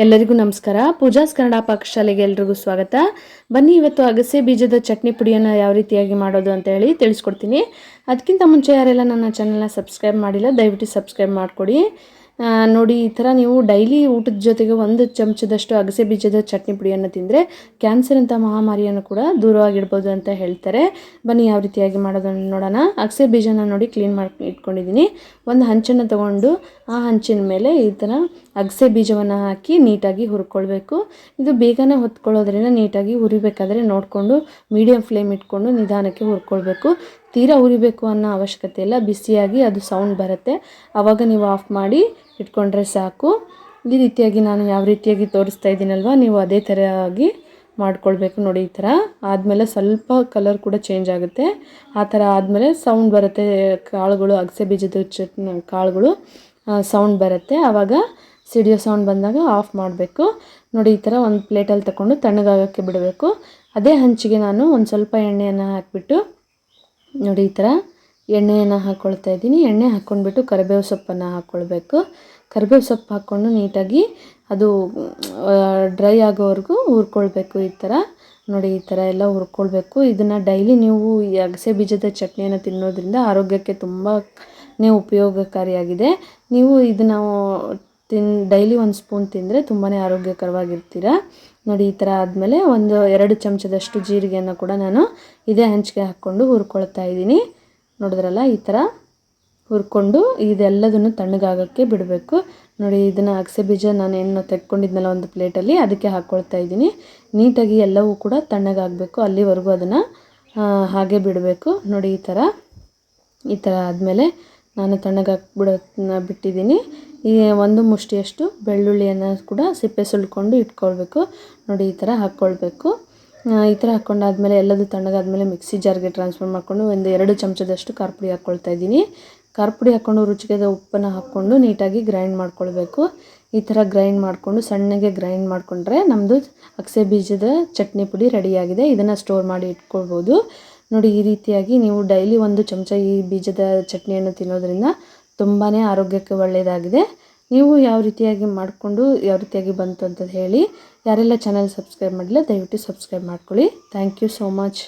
ಎಲ್ಲರಿಗೂ ನಮಸ್ಕಾರ. ಪೂಜಾಸ್ ಕನ್ನಡ ಪಾಕಶಾಲೆಗೆ ಎಲ್ರಿಗೂ ಸ್ವಾಗತ. ಬನ್ನಿ ಇವತ್ತು ಅಗಸೆ ಬೀಜದ ಚಟ್ನಿ ಪುಡಿಯನ್ನು ಯಾವ ರೀತಿಯಾಗಿ ಮಾಡೋದು ಅಂತ ಹೇಳಿ ತಿಳಿಸ್ಕೊಡ್ತೀನಿ. ಅದಕ್ಕಿಂತ ಮುಂಚೆ ಯಾರೆಲ್ಲ ನನ್ನ ಚಾನಲ್ನ ಸಬ್ಸ್ಕ್ರೈಬ್ ಮಾಡಿಲ್ಲ ದಯವಿಟ್ಟು ಸಬ್ಸ್ಕ್ರೈಬ್ ಮಾಡಿಕೊಡಿ. ನೋಡಿ, ಈ ಥರ ನೀವು ಡೈಲಿ ಊಟದ ಜೊತೆಗೆ 1 ಚಮಚದಷ್ಟು ಅಗಸೆ ಬೀಜದ ಚಟ್ನಿ ಪುಡಿಯನ್ನು ತಿಂದರೆ ಕ್ಯಾನ್ಸರ್ ಅಂತ ಮಹಾಮಾರಿಯನ್ನು ಕೂಡ ದೂರವಾಗಿಡ್ಬೋದು ಅಂತ ಹೇಳ್ತಾರೆ. ಬನ್ನಿ ಯಾವ ರೀತಿಯಾಗಿ ಮಾಡೋದನ್ನು ನೋಡೋಣ. ಅಗಸೆ ಬೀಜನ ನೋಡಿ ಕ್ಲೀನ್ ಮಾಡಿ ಇಟ್ಕೊಂಡಿದ್ದೀನಿ. ಒಂದು ಹಂಚನ್ನು ತಗೊಂಡು ಆ ಹಂಚಿನ ಮೇಲೆ ಈ ಥರ ಅಗಸೆ ಬೀಜವನ್ನು ಹಾಕಿ ನೀಟಾಗಿ ಹುರ್ಕೊಳ್ಬೇಕು. ಇದು ಬೇಗನೆ ಹೊತ್ಕೊಳ್ಳೋದ್ರಿಂದ ನೀಟಾಗಿ ಹುರಿಬೇಕಾದ್ರೆ ನೋಡಿಕೊಂಡು ಮೀಡಿಯಮ್ ಫ್ಲೇಮ್ ಇಟ್ಕೊಂಡು ನಿಧಾನಕ್ಕೆ ಹುರ್ಕೊಳ್ಬೇಕು. ತೀರಾ ಉರಿಬೇಕು ಅನ್ನೋ ಅವಶ್ಯಕತೆ ಇಲ್ಲ. ಬಿಸಿಯಾಗಿ ಅದು ಸೌಂಡ್ ಬರುತ್ತೆ, ಆವಾಗ ನೀವು ಆಫ್ ಮಾಡಿ ಇಟ್ಕೊಂಡ್ರೆ ಸಾಕು. ಈ ರೀತಿಯಾಗಿ ನಾನು ಯಾವ ರೀತಿಯಾಗಿ ತೋರಿಸ್ತಾ ಇದ್ದೀನಲ್ವ, ನೀವು ಅದೇ ಥರವಾಗಿ ಮಾಡ್ಕೊಳ್ಬೇಕು. ನೋಡಿ, ಈ ಥರ ಆದಮೇಲೆ ಸ್ವಲ್ಪ ಕಲರ್ ಕೂಡ ಚೇಂಜ್ ಆಗುತ್ತೆ. ಆ ಥರ ಆದಮೇಲೆ ಸೌಂಡ್ ಬರುತ್ತೆ, ಕಾಳುಗಳು ಅಗಸೆ ಬೀಜದ ಚಟ್ನಿ ಕಾಳುಗಳು ಸೌಂಡ್ ಬರುತ್ತೆ. ಆವಾಗ ಸಿಡಿಯೋ ಸೌಂಡ್ ಬಂದಾಗ ಆಫ್ ಮಾಡಬೇಕು. ನೋಡಿ, ಈ ಥರ ಒಂದು ಪ್ಲೇಟಲ್ಲಿ ತಗೊಂಡು ತಣ್ಣಗಾಗೋಕ್ಕೆ ಬಿಡಬೇಕು. ಅದೇ ಹಂಚಿಗೆ ನಾನು ಒಂದು ಸ್ವಲ್ಪ ಎಣ್ಣೆಯನ್ನು ಹಾಕಿಬಿಟ್ಟು ನೋಡಿ ಈ ಥರ ಎಣ್ಣೆಯನ್ನು ಹಾಕ್ಕೊಳ್ತಾ ಇದ್ದೀನಿ. ಎಣ್ಣೆ ಹಾಕ್ಕೊಂಡ್ಬಿಟ್ಟು ಕರಿಬೇವು ಸೊಪ್ಪನ್ನು ಹಾಕ್ಕೊಳ್ಬೇಕು. ಕರಿಬೇವು ಸೊಪ್ಪು ಹಾಕ್ಕೊಂಡು ನೀಟಾಗಿ ಅದು ಡ್ರೈ ಆಗೋವರೆಗೂ ಹುರ್ಕೊಳ್ಬೇಕು. ಈ ಥರ ನೋಡಿ, ಈ ಥರ ಎಲ್ಲ ಹುರ್ಕೊಳ್ಬೇಕು. ಇದನ್ನು ಡೈಲಿ ನೀವು ಈ ಅಗಸೆ ಬೀಜದ ಚಟ್ನಿಯನ್ನು ತಿನ್ನೋದ್ರಿಂದ ಆರೋಗ್ಯಕ್ಕೆ ತುಂಬಾ ಉಪಯೋಗಕಾರಿಯಾಗಿದೆ. ನೀವು ಇದನ್ನು ಡೈಲಿ 1 ಸ್ಪೂನ್ ತಿಂದರೆ ತುಂಬಾ ಆರೋಗ್ಯಕರವಾಗಿರ್ತೀರ. ನೋಡಿ, ಈ ಥರ ಆದಮೇಲೆ 2 ಚಮಚದಷ್ಟು ಜೀರಿಗೆಯನ್ನು ಕೂಡ ನಾನು ಇದೇ ಹಂಚಿಗೆ ಹಾಕ್ಕೊಂಡು ಹುರ್ಕೊಳ್ತಾ ಇದ್ದೀನಿ. ನೋಡಿದ್ರಲ್ಲ, ಈ ಥರ ಹುರ್ಕೊಂಡು ಇದೆಲ್ಲದನ್ನು ತಣ್ಣಗಾಗೋಕ್ಕೆ ಬಿಡಬೇಕು. ನೋಡಿ, ಇದನ್ನು ಅಗಸೆ ಬೀಜ ನಾನು ಏನು ತೆಗೆದುಕೊಂಡಿದ್ನಲ್ಲ ಒಂದು ಪ್ಲೇಟಲ್ಲಿ, ಅದಕ್ಕೆ ಹಾಕ್ಕೊಳ್ತಾ ಇದ್ದೀನಿ. ನೀಟಾಗಿ ಎಲ್ಲವೂ ಕೂಡ ತಣ್ಣಗಾಗಬೇಕು, ಅಲ್ಲಿವರೆಗೂ ಅದನ್ನು ಹಾಗೆ ಬಿಡಬೇಕು. ನೋಡಿ, ಈ ಥರ ಆದಮೇಲೆ ನಾನು ಬಿಟ್ಟಿದ್ದೀನಿ. ಈ 1 ಮುಷ್ಟಿಯಷ್ಟು ಬೆಳ್ಳುಳ್ಳಿಯನ್ನು ಕೂಡ ಸಿಪ್ಪೆ ಸುಲ್ಕೊಂಡು ಇಟ್ಕೊಳ್ಬೇಕು. ನೋಡಿ, ಈ ಥರ ಹಾಕ್ಕೊಳ್ಬೇಕು. ಈ ಥರ ಹಾಕ್ಕೊಂಡಾದ್ಮೇಲೆ ಎಲ್ಲದೂ ತಣ್ಣಗಾದ್ಮೇಲೆ ಮಿಕ್ಸಿ ಜಾರ್ಗೆ ಟ್ರಾನ್ಸ್ಫರ್ ಮಾಡಿಕೊಂಡು 2 ಚಮಚದಷ್ಟು ಖಾರ ಪುಡಿ ಹಾಕ್ಕೊಳ್ತಾ ಇದ್ದೀನಿ. ಖಾರ ಪುಡಿ ಹಾಕ್ಕೊಂಡು ರುಚಿಗೆ ಉಪ್ಪನ್ನು ಹಾಕ್ಕೊಂಡು ನೀಟಾಗಿ ಗ್ರೈಂಡ್ ಮಾಡ್ಕೊಳ್ಬೇಕು. ಈ ಥರ ಗ್ರೈಂಡ್ ಮಾಡಿಕೊಂಡು ಸಣ್ಣಗೆ ಗ್ರೈಂಡ್ ಮಾಡಿಕೊಂಡ್ರೆ ನಮ್ಮದು ಅಗಸೆ ಬೀಜದ ಚಟ್ನಿ ಪುಡಿ ರೆಡಿಯಾಗಿದೆ. ಇದನ್ನು ಸ್ಟೋರ್ ಮಾಡಿ ಇಟ್ಕೊಳ್ಬೋದು. ನೋಡಿ, ಈ ರೀತಿಯಾಗಿ ನೀವು ಡೈಲಿ 1 ಚಮಚ ಈ ಬೀಜದ ಚಟ್ನಿಯನ್ನು ತಿನ್ನೋದ್ರಿಂದ ತುಂಬಾ ಆರೋಗ್ಯಕ್ಕೆ ಒಳ್ಳೆಯದಾಗಿದೆ. ನೀವು ಯಾವ ರೀತಿಯಾಗಿ ಮಾಡಿಕೊಂಡು ಯಾವ ರೀತಿಯಾಗಿ ಬಂತು ಅಂತ ಹೇಳಿ. ಯಾರೆಲ್ಲ ಚಾನಲ್ ಸಬ್ಸ್ಕ್ರೈಬ್ ಮಾಡಿಲ್ಲ ದಯವಿಟ್ಟು ಸಬ್ಸ್ಕ್ರೈಬ್ ಮಾಡ್ಕೊಳ್ಳಿ. Thank you so much.